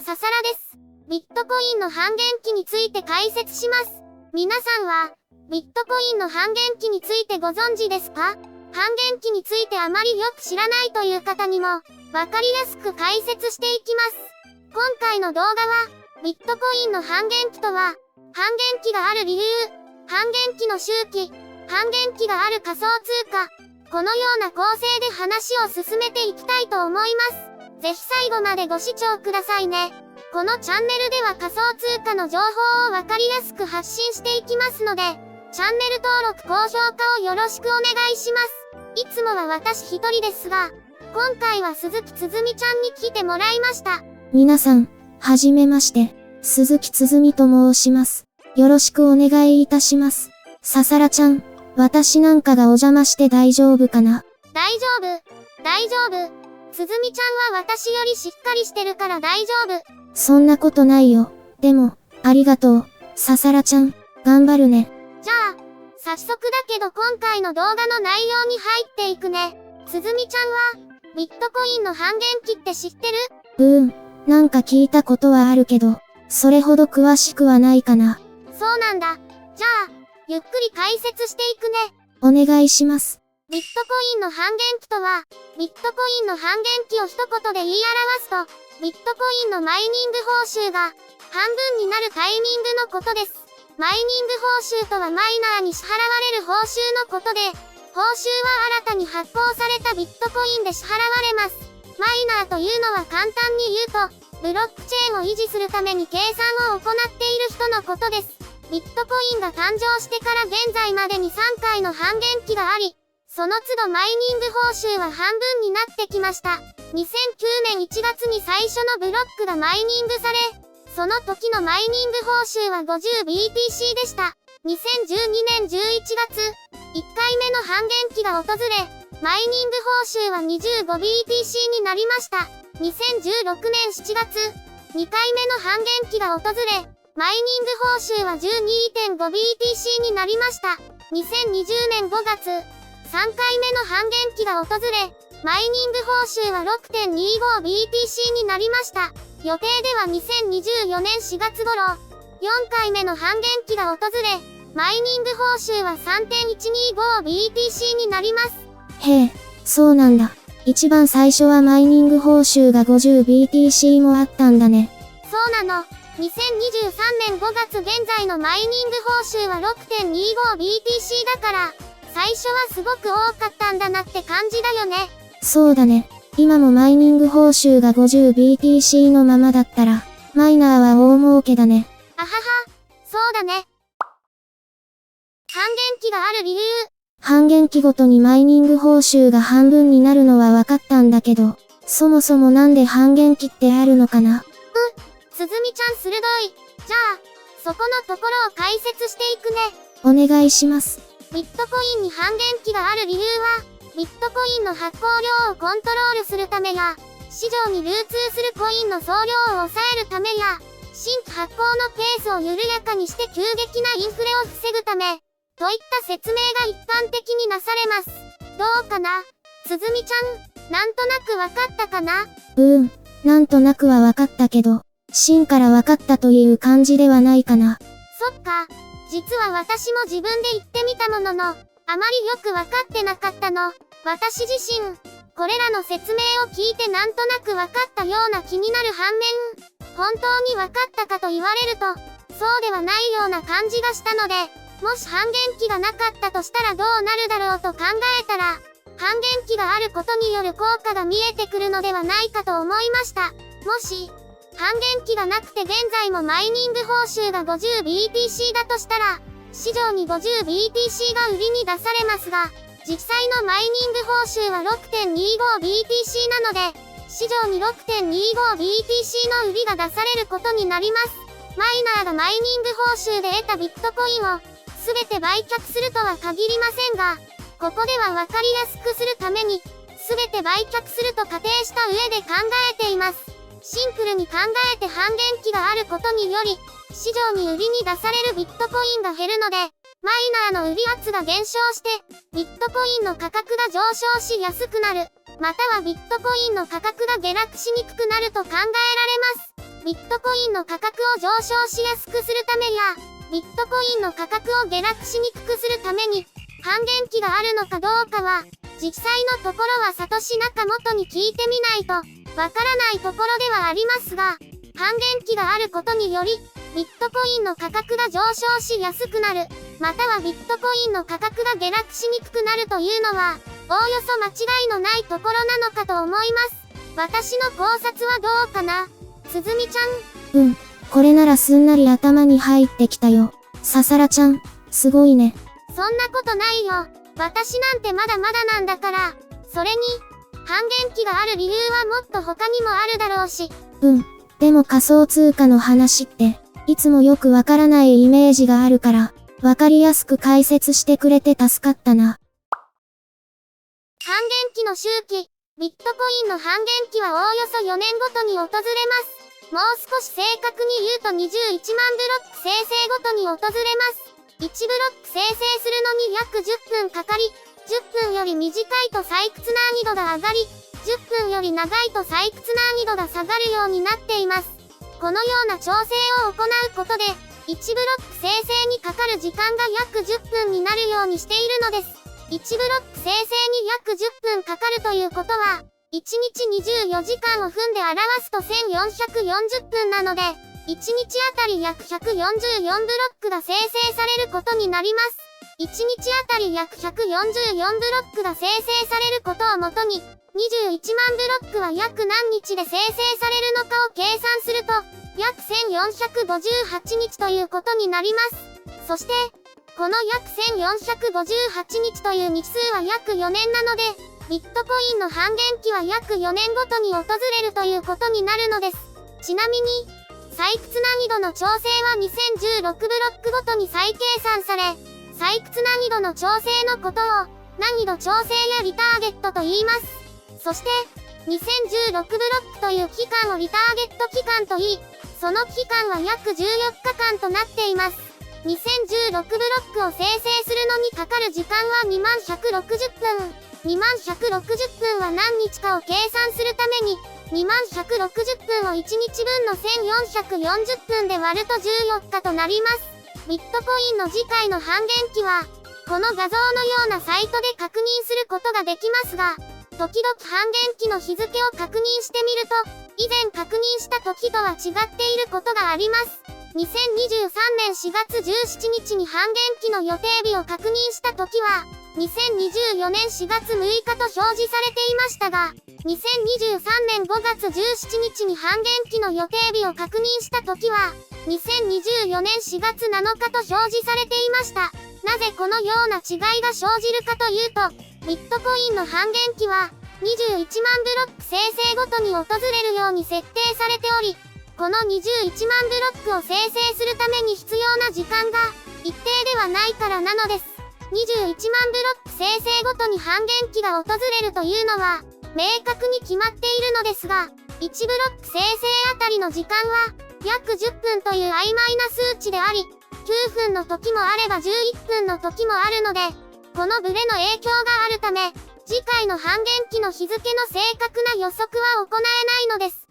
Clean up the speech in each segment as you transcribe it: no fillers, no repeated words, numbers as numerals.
ささらです。ビットコインの半減期について解説します。皆さんは、ビットコインの半減期についてご存知ですか？半減期についてあまりよく知らないという方にも、わかりやすく解説していきます。今回の動画は、ビットコインの半減期とは、半減期がある理由、半減期の周期、半減期がある仮想通貨、このような構成で話を進めていきたいと思います。ぜひ最後までご視聴くださいね。このチャンネルでは仮想通貨の情報をわかりやすく発信していきますので、チャンネル登録・高評価をよろしくお願いします。いつもは私一人ですが、今回は鈴木つづみちゃんに来てもらいました。皆さん、はじめまして、鈴木つづみと申します。よろしくお願いいたします。ささらちゃん、私なんかがお邪魔して大丈夫かな？大丈夫、大丈夫。つづみちゃんは私よりしっかりしてるから大丈夫。そんなことないよ。でも、ありがとう。ささらちゃん、頑張るね。じゃあ、早速だけど今回の動画の内容に入っていくね。つづみちゃんは、ビットコインの半減期って知ってる？なんか聞いたことはあるけど、それほど詳しくはないかな。そうなんだ。じゃあ、ゆっくり解説していくね。お願いします。ビットコインの半減期とは、ビットコインの半減期を一言で言い表すと、ビットコインのマイニング報酬が半分になるタイミングのことです。マイニング報酬とはマイナーに支払われる報酬のことで、報酬は新たに発行されたビットコインで支払われます。マイナーというのは簡単に言うと、ブロックチェーンを維持するために計算を行っている人のことです。ビットコインが誕生してから現在までに3回の半減期があり、その都度マイニング報酬は半分になってきました。2009年1月に最初のブロックがマイニングされ、その時のマイニング報酬は 50BTC でした。2012年11月、1回目の半減期が訪れ、マイニング報酬は 25BTC になりました。2016年7月、2回目の半減期が訪れ、マイニング報酬は 12.5BTC になりました。2020年5月、3回目の半減期が訪れ、マイニング報酬は 6.25BTC になりました。予定では2024年4月頃、4回目の半減期が訪れ、マイニング報酬は 3.125BTC になります。へえ、そうなんだ。一番最初はマイニング報酬が 50BTC もあったんだね。そうなの。2023年5月現在のマイニング報酬は 6.25BTC だから、最初はすごく多かったんだなって感じだよね。そうだね。今もマイニング報酬が 50BTC のままだったら、マイナーは大儲けだね。あはは、そうだね。半減期がある理由。半減期ごとにマイニング報酬が半分になるのは分かったんだけど、そもそもなんで半減期ってあるのかな？つづみちゃん鋭い。じゃあ、そこのところを解説していくね。お願いします。ビットコインに半減期がある理由は、ビットコインの発行量をコントロールするためや、市場に流通するコインの総量を抑えるためや、新規発行のペースを緩やかにして急激なインフレを防ぐため、といった説明が一般的になされます。どうかな？つづみちゃん、なんとなくわかったかな？なんとなくはわかったけど、芯からわかったという感じではないかな。そっか。実は私も自分で言ってみたものの、あまりよくわかってなかったの。私自身、これらの説明を聞いてなんとなくわかったような気になる反面、本当にわかったかと言われると、そうではないような感じがしたので、もし半減期がなかったとしたらどうなるだろうと考えたら、半減期があることによる効果が見えてくるのではないかと思いました。もし、半減期がなくて現在もマイニング報酬が 50BTC だとしたら、市場に 50BTC が売りに出されますが、実際のマイニング報酬は 6.25BTC なので、市場に 6.25BTC の売りが出されることになります。マイナーがマイニング報酬で得たビットコインをすべて売却するとは限りませんが、ここではわかりやすくするために、すべて売却すると仮定した上で考えています。シンプルに考えて半減期があることにより、市場に売りに出されるビットコインが減るので、マイナーの売り圧が減少して、ビットコインの価格が上昇しやすくなる。またはビットコインの価格が下落しにくくなると考えられます。ビビットコインの価格を上昇しやすくするためや、ビットコインの価格を下落しにくくするために、半減期があるのかどうかは、実際のところはサトシ・ナカモトに聞いてみないと、わからないところではありますが、半減期があることにより、ビットコインの価格が上昇しやすくなる、またはビットコインの価格が下落しにくくなるというのは、おおよそ間違いのないところなのかと思います。私の考察はどうかな？すずみちゃん。これならすんなり頭に入ってきたよ。ささらちゃん、すごいね。そんなことないよ。私なんてまだまだなんだから。それに、半減期がある理由はもっと他にもあるだろうし。でも仮想通貨の話って、いつもよくわからないイメージがあるから、わかりやすく解説してくれて助かったな。半減期の周期。ビットコインの半減期はおおよそ4年ごとに訪れます。もう少し正確に言うと21万ブロック生成ごとに訪れます。1ブロック生成するのに約10分かかり、10分より短いと採掘難易度が上がり、10分より長いと採掘難易度が下がるようになっています。このような調整を行うことで、1ブロック生成にかかる時間が約10分になるようにしているのです。1ブロック生成に約10分かかるということは、1日24時間を分で表すと1440分なので、1日あたり約144ブロックが生成されることになります。1日あたり約144ブロックが生成されることをもとに、21万ブロックは約何日で生成されるのかを計算すると、約1458日ということになります。そして、この約1458日という日数は約4年なので、ビットコインの半減期は約4年ごとに訪れるということになるのです。ちなみに、採掘難易度の調整は2016ブロックごとに再計算され、採掘難易度の調整のことを、難易度調整やリターゲットと言います。そして、2016ブロックという期間をリターゲット期間と言い、その期間は約14日間となっています。2016ブロックを生成するのにかかる時間は20160分。20160分は何日かを計算するために、20160分を1日分の1440分で割ると14日となります。ビットコインの次回の半減期は、この画像のようなサイトで確認することができますが、時々半減期の日付を確認してみると、以前確認した時とは違っていることがあります。2023年4月17日に半減期の予定日を確認した時は、2024年4月6日と表示されていましたが、2023年5月17日に半減期の予定日を確認した時は、2024年4月7日と表示されていました。なぜこのような違いが生じるかというと、ビットコインの半減期は、21万ブロック生成ごとに訪れるように設定されており、この21万ブロックを生成するために必要な時間が一定ではないからなのです。21万ブロック生成ごとに半減期が訪れるというのは明確に決まっているのですが、1ブロック生成あたりの時間は約10分という曖昧な数値であり、9分の時もあれば11分の時もあるので、このブレの影響があるため、次回の半減期の日付の正確な予測は行えないのです。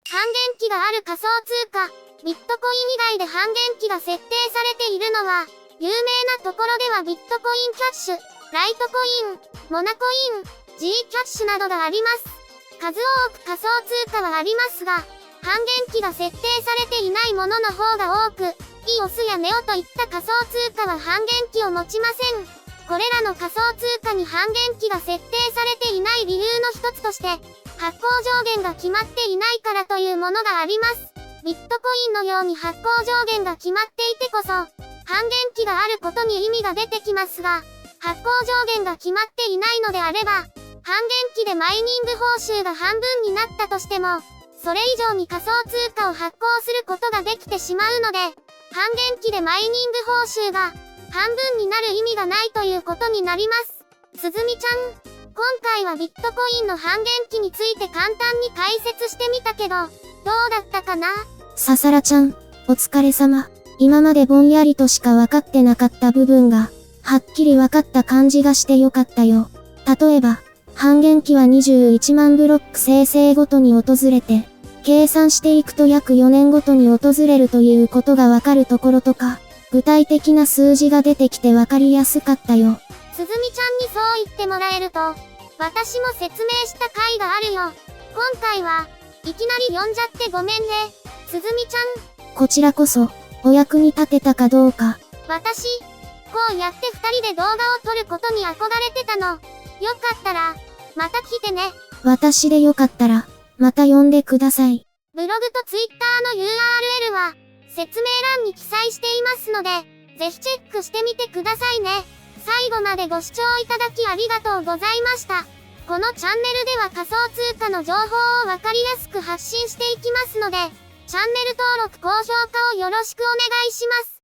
半減期がある仮想通貨、ビットコイン以外で半減期が設定されているのは、有名なところではビットコインキャッシュ、ライトコイン、モナコイン、G キャッシュなどがあります。数多く仮想通貨はありますが、半減期が設定されていないものの方が多く、EOS やネオといった仮想通貨は半減期を持ちません。これらの仮想通貨に半減期が設定されていない理由の一つとして、発行上限が決まっていないからというものがあります。ビットコインのように発行上限が決まっていてこそ、半減期があることに意味が出てきますが、発行上限が決まっていないのであれば、半減期でマイニング報酬が半分になったとしても、それ以上に仮想通貨を発行することができてしまうので、半減期でマイニング報酬が半分になる意味がないということになります。すずみちゃん、今回はビットコインの半減期について簡単に解説してみたけど、どうだったかな？ささらちゃん、お疲れ様。今までぼんやりとしか分かってなかった部分が、はっきり分かった感じがしてよかったよ。例えば、半減期は21万ブロック生成ごとに訪れて、計算していくと約4年ごとに訪れるということがわかるところとか、具体的な数字が出てきてわかりやすかったよ。すずみちゃんにそう言ってもらえると、私も説明した回があるよ。今回はいきなり呼んじゃってごめんね。すずみちゃん。こちらこそ、お役に立てたかどうか。私、こうやって2人で動画を撮ることに憧れてたの。よかったら、また来てね。私でよかったら、また呼んでください。ブログとツイッターの URL は、説明欄に記載していますので、ぜひチェックしてみてくださいね。最後までご視聴いただきありがとうございました。このチャンネルでは仮想通貨の情報をわかりやすく発信していきますので、チャンネル登録高評価をよろしくお願いします。